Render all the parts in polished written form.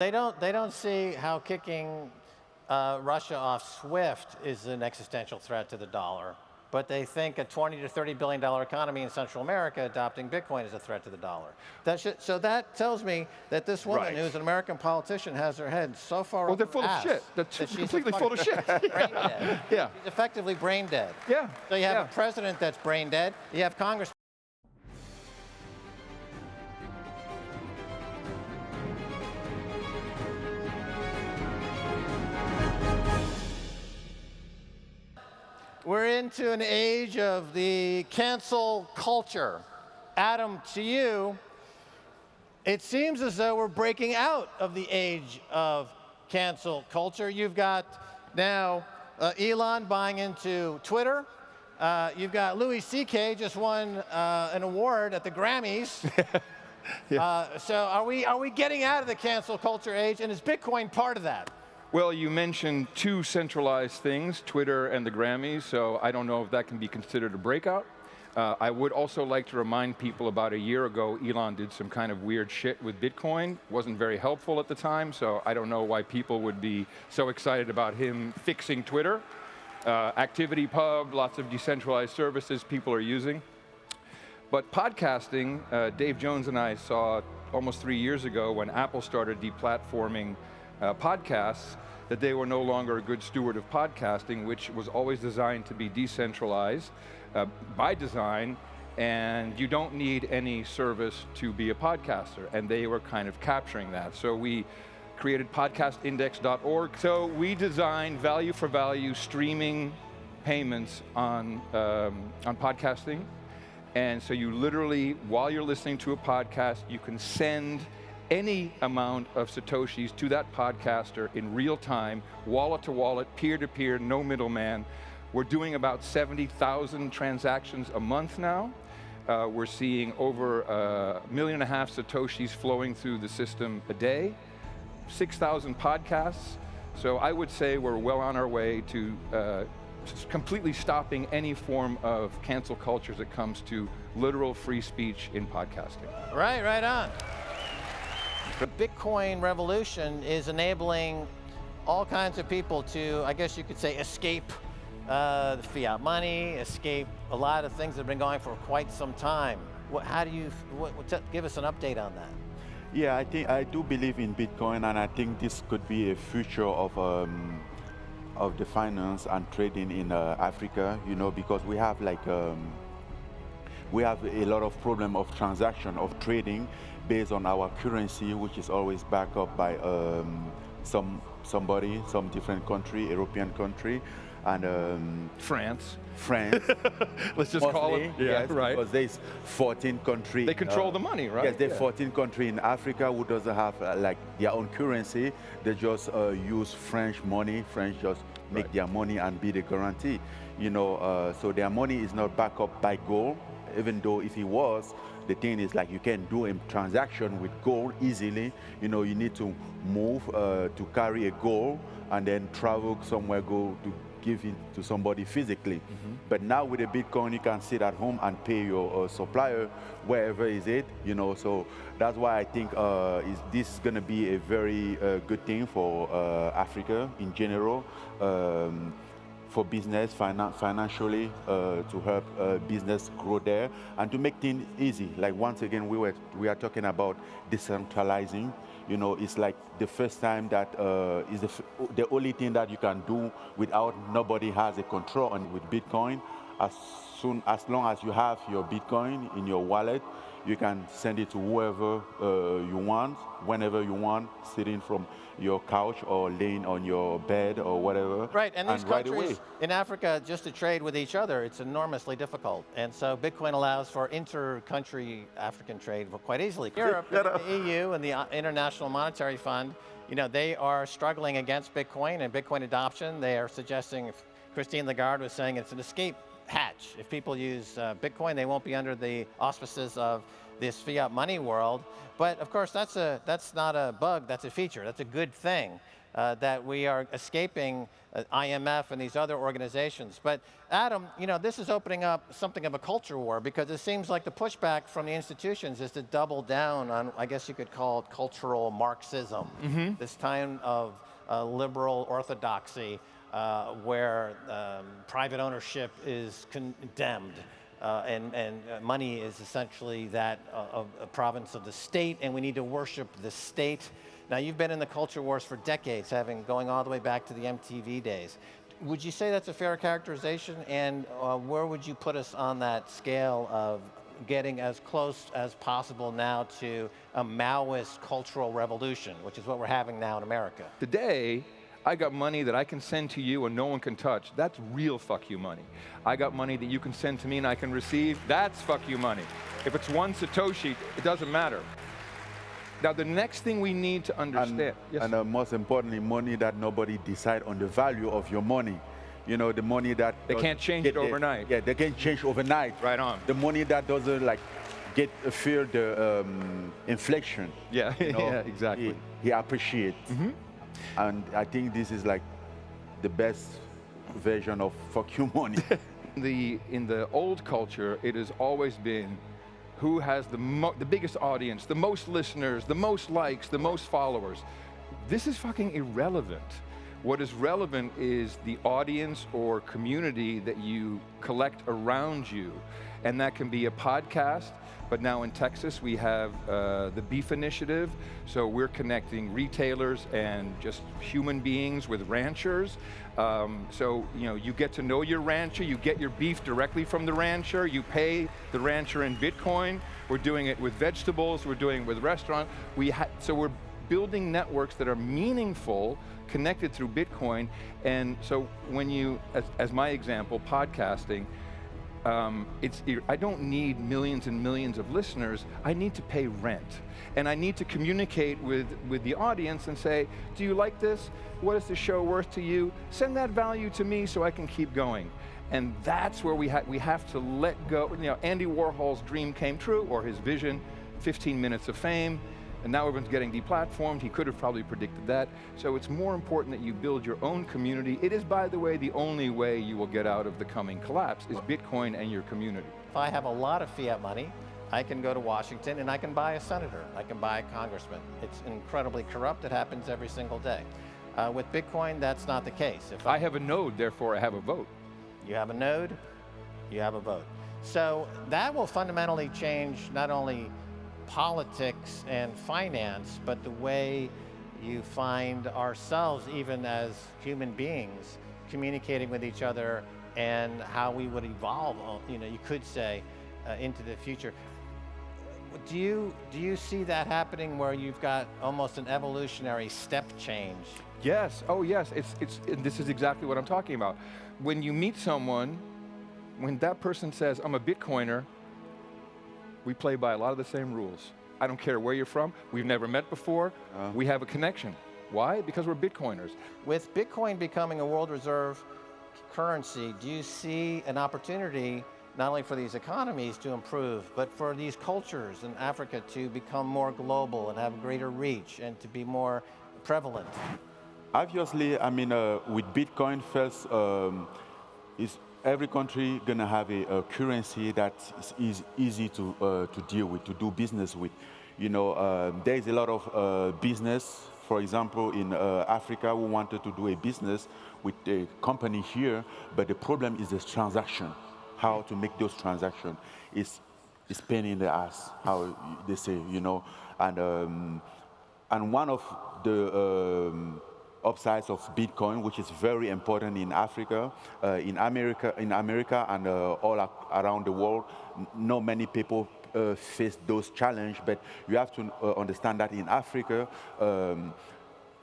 They don't see how kicking Russia off SWIFT is an existential threat to the dollar, but they think a $20 to $30 billion economy in Central America adopting Bitcoin is a threat to the dollar. So that tells me that this woman, who's an American politician, has her head so far up they're her full ass of shit. They're that she's completely full of shit. brain dead. Yeah. She's effectively brain dead. Yeah. So you have a president that's brain dead. You have Congress. We're into an age of the cancel culture. Adam, to you, it seems as though we're breaking out of the age of cancel culture. You've got now Elon buying into Twitter. You've got Louis C.K. just won an award at the Grammys. So are we getting out of the cancel culture age, and is Bitcoin part of that? Well, you mentioned two centralized things, Twitter and the Grammys, so I don't know if that can be considered a breakout. I would also like to remind people about a year ago, Elon did some kind of weird shit with Bitcoin. Wasn't very helpful at the time, so I don't know why people would be so excited about him fixing Twitter. ActivityPub, lots of decentralized services people are using. But podcasting, Dave Jones and I saw almost 3 years ago when Apple started deplatforming podcasts, that they were no longer a good steward of podcasting, which was always designed to be decentralized by design, and you don't need any service to be a podcaster, and they were kind of capturing that. So we created podcastindex.org. So we designed value for value streaming payments on podcasting, and so you literally, while you're listening to a podcast, you can send any amount of Satoshis to that podcaster in real time, wallet to wallet, peer to peer, no middleman. We're doing about 70,000 transactions a month now. We're seeing over 1.5 million Satoshis flowing through the system a day, 6,000 podcasts. So I would say we're well on our way to completely stopping any form of cancel culture as it comes to literal free speech in podcasting. Right on. The Bitcoin revolution is enabling all kinds of people to, I guess you could say, escape the fiat money, escape a lot of things that have been going for quite some time. Give us an update on that. Yeah, I do believe in Bitcoin, and I think this could be a future of the finance and trading in Africa. You know, because we have we have a lot of problem of transaction of trading based on our currency, which is always backed up by some different country, European country, and France. Let's just call it. Yeah, yes, right. Because there's 14 countries. They control the money, right? Yes, there's 14 countries in Africa who doesn't have like their own currency. They just use French money. French just make their money and be the guarantee. You know, so their money is not backed up by gold, even though if it was, the thing is like you can do a transaction with gold easily. You know, you need to move to carry a gold and then travel somewhere, go to give it to somebody physically. But now with a Bitcoin, you can sit at home and pay your supplier wherever is it. You know, so that's why I think this is going to be a very good thing for Africa in general. For business, financially, to help business grow there, and to make things easy. Like once again, we are talking about decentralizing. You know, it's like the first time that is the only thing that you can do without nobody has a control on with Bitcoin. As long as you have your Bitcoin in your wallet, you can send it to whoever you want, whenever you want, sitting from your couch or laying on your bed or whatever. Right, and these countries in Africa, just to trade with each other, it's enormously difficult. And so Bitcoin allows for inter-country African trade quite easily. Europe, the EU and the International Monetary Fund, you know, they are struggling against Bitcoin and Bitcoin adoption. They are suggesting, Christine Lagarde was saying, it's an escape hatch. If people use Bitcoin, they won't be under the auspices of this fiat money world. But of course, that's not a bug, that's a feature. That's a good thing that we are escaping IMF and these other organizations. But Adam, this is opening up something of a culture war, because it seems like the pushback from the institutions is to double down on, I guess you could call it cultural Marxism, this kind of liberal orthodoxy where private ownership is condemned. And money is essentially that of a province of the state, and we need to worship the state. Now, you've been in the culture wars for decades, going all the way back to the MTV days. Would you say that's a fair characterization? And where would you put us on that scale of getting as close as possible now to a Maoist cultural revolution, which is what we're having now in America? Today, I got money that I can send to you and no one can touch. That's real fuck you money. I got money that you can send to me and I can receive. That's fuck you money. If it's one Satoshi, it doesn't matter. Now, the next thing we need to understand... And most importantly, money that nobody decide on the value of your money. The money that... They can't change it overnight. Yeah, they can't change overnight. Right on. The money that doesn't fear the inflation. Yeah, yeah, exactly. He appreciates. And I think this is the best version of fuck you money. In the old culture, it has always been who has the biggest audience, the most listeners, the most likes, the most followers. This is fucking irrelevant. What is relevant is the audience or community that you collect around you. And that can be a podcast, but now in Texas we have the Beef Initiative, so we're connecting retailers and just human beings with ranchers. So you get to know your rancher, you get your beef directly from the rancher, you pay the rancher in Bitcoin. We're doing it with vegetables, we're doing it with restaurants. So we're building networks that are meaningful, connected through Bitcoin. And so when you, as my example, podcasting, I don't need millions and millions of listeners. I need to pay rent. And I need to communicate with the audience and say, do you like this? What is the show worth to you? Send that value to me so I can keep going. And that's where we have to let go. Andy Warhol's dream came true, or his vision, 15 minutes of fame. And now everyone's getting deplatformed. He could have probably predicted that. So it's more important that you build your own community. It is, by the way, the only way you will get out of the coming collapse is Bitcoin and your community. If I have a lot of fiat money, I can go to Washington and I can buy a senator. I can buy a congressman. It's incredibly corrupt. It happens every single day. With Bitcoin, that's not the case. If I have a node, therefore I have a vote. You have a node, you have a vote. So that will fundamentally change not only politics and finance, but the way you find ourselves, even as human beings, communicating with each other and how we would evolve, you could say, into the future. Do you see that happening where you've got almost an evolutionary step change? Yes, oh yes, this is exactly what I'm talking about. When you meet someone, when that person says, I'm a Bitcoiner, we play by a lot of the same rules. I don't care where you're from. We've never met before. We have a connection. Why? Because we're Bitcoiners. With Bitcoin becoming a world reserve currency, do you see an opportunity not only for these economies to improve, but for these cultures in Africa to become more global and have greater reach and to be more prevalent? Obviously, with Bitcoin first, is every country gonna have a currency that is easy to deal with, to do business with. There is a lot of business, for example, in Africa, we wanted to do a business with a company here, but the problem is this transaction. How to make those transactions is pain in the ass, how they say, and one of the upsides of Bitcoin, which is very important in Africa, in America, and all around the world. Not many people face those challenges, but you have to understand that in Africa,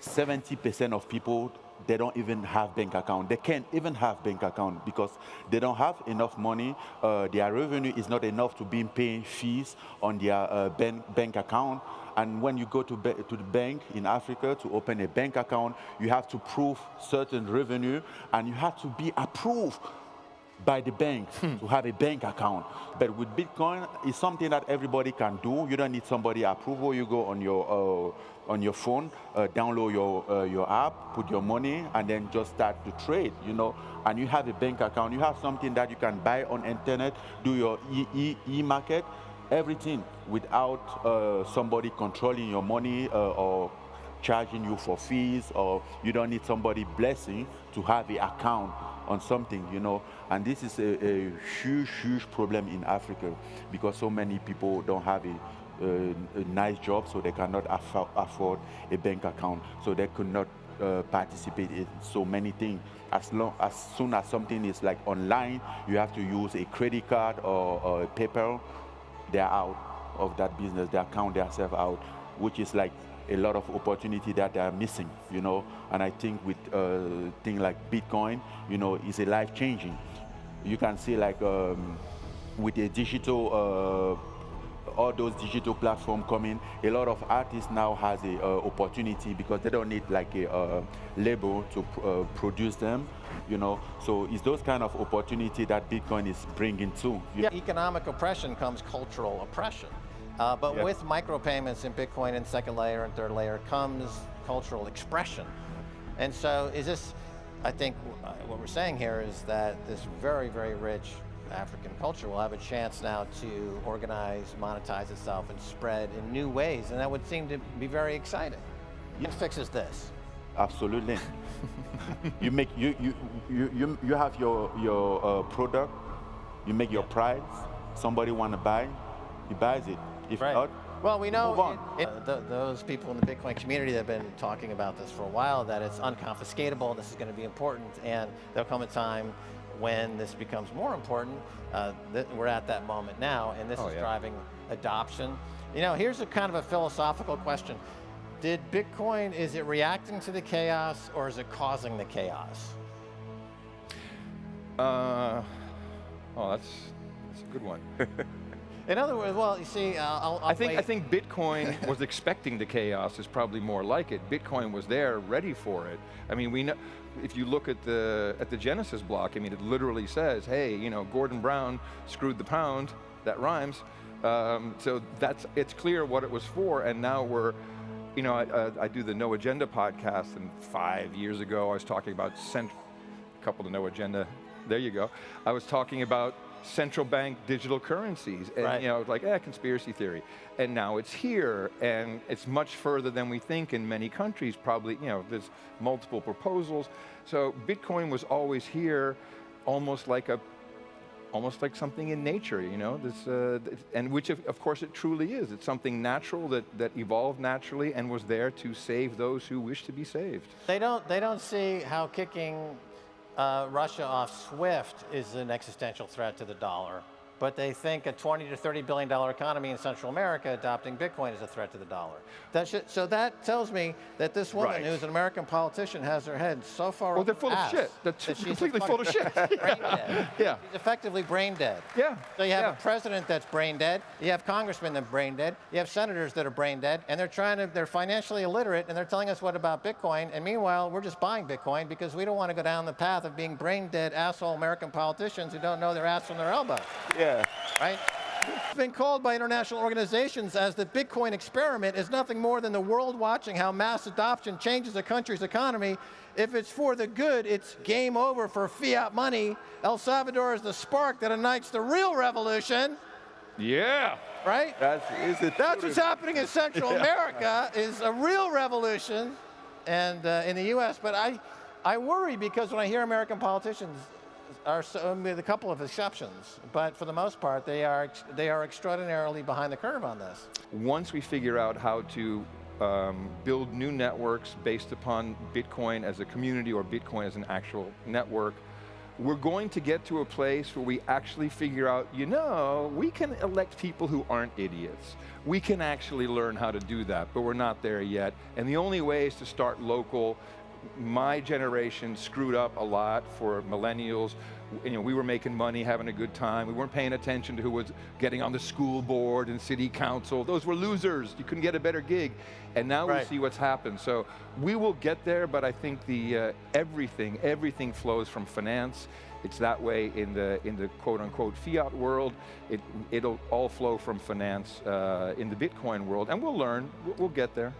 70% of people, they don't even have bank account. They can't even have bank account because they don't have enough money. Their revenue is not enough to be paying fees on their bank account. And when you go to the bank in Africa to open a bank account, you have to prove certain revenue, and you have to be approved by the bank to have a bank account. But with Bitcoin, it's something that everybody can do. You don't need somebody approval. You go on your phone, download your app, put your money, and then just start to trade. And you have a bank account. You have something that you can buy on internet, do your e-market, everything without somebody controlling your money or charging you for fees, or you don't need somebody blessing to have an account on something, And this is a huge problem in Africa because so many people don't have a nice job, so they cannot afford a bank account, so they could not participate in so many things. As soon as something is like online, you have to use a credit card or a PayPal, they're out of that business, they count themselves out, which is like a lot of opportunity that they are missing, And I think with things like Bitcoin, is a life-changing. You can see like with the digital, all those digital platforms coming, a lot of artists now has a opportunity because they don't need like a label to produce them, So it's those kind of opportunity that Bitcoin is bringing too. Economic oppression comes cultural oppression. But with micropayments in Bitcoin and second layer and third layer comes cultural expression. And so is this, I think what we're saying here is that this very, very rich African culture will have a chance now to organize, monetize itself, and spread in new ways. And that would seem to be very exciting. What fixes this? Absolutely. You have your product, you make your price, somebody want to buy, he buys it. If not, well, we know those people in the Bitcoin community that have been talking about this for a while, that it's unconfiscatable, this is going to be important, and there'll come a time when this becomes more important. We're at that moment now, and this is driving adoption. Here's a kind of a philosophical question. Did Bitcoin, is it reacting to the chaos, or is it causing the chaos? That's a good one. In other words, well, you see, I think Bitcoin was expecting the chaos is probably more like it. Bitcoin was there, ready for it. I mean, we know, if you look at the Genesis block, I mean, it literally says, hey, Gordon Brown screwed the pound. That rhymes. So it's clear what it was for, and now we're, I do the No Agenda podcast, and 5 years ago I was talking about a couple of No Agenda. There you go. I was talking about central bank digital currencies, and like conspiracy theory, and now it's here, and it's much further than we think in many countries. Probably, there's multiple proposals. So Bitcoin was always here, almost like something in nature, and which of course it truly is. It's something natural that evolved naturally and was there to save those who wish to be saved. They don't see how kicking Russia off SWIFT is an existential threat to the dollar, but they think a $20 to $30 billion economy in Central America adopting Bitcoin is a threat to the dollar. So that tells me that this woman, who's an American politician, has her head so far they're full of shit. She's completely full of shit. Brain dead. Yeah. She's effectively brain dead. Yeah. So you have a president that's brain dead, you have congressmen that are brain dead, you have senators that are brain dead, and they're financially illiterate, and they're telling us what about Bitcoin, and meanwhile, we're just buying Bitcoin because we don't want to go down the path of being brain dead asshole American politicians who don't know their ass from their elbow. Yeah. Right? It's been called by international organizations as the Bitcoin experiment is nothing more than the world watching how mass adoption changes a country's economy. If it's for the good, it's game over for fiat money. El Salvador is the spark that ignites the real revolution. Yeah. Right? That's what's happening in Central America, is a real revolution, and in the U.S. But I worry because when I hear American politicians, with a couple of exceptions, but for the most part, they are extraordinarily behind the curve on this. Once we figure out how to build new networks based upon Bitcoin as a community or Bitcoin as an actual network, we're going to get to a place where we actually figure out, we can elect people who aren't idiots. We can actually learn how to do that, but we're not there yet. And the only way is to start local, my generation screwed up a lot for millennials. You know, we were making money, having a good time. We weren't paying attention to who was getting on the school board and city council. Those were losers. You couldn't get a better gig. And now we see what's happened. So we will get there, but I think the everything flows from finance. It's that way in the quote-unquote fiat world. It'll all flow from finance in the Bitcoin world, and we'll learn. We'll get there.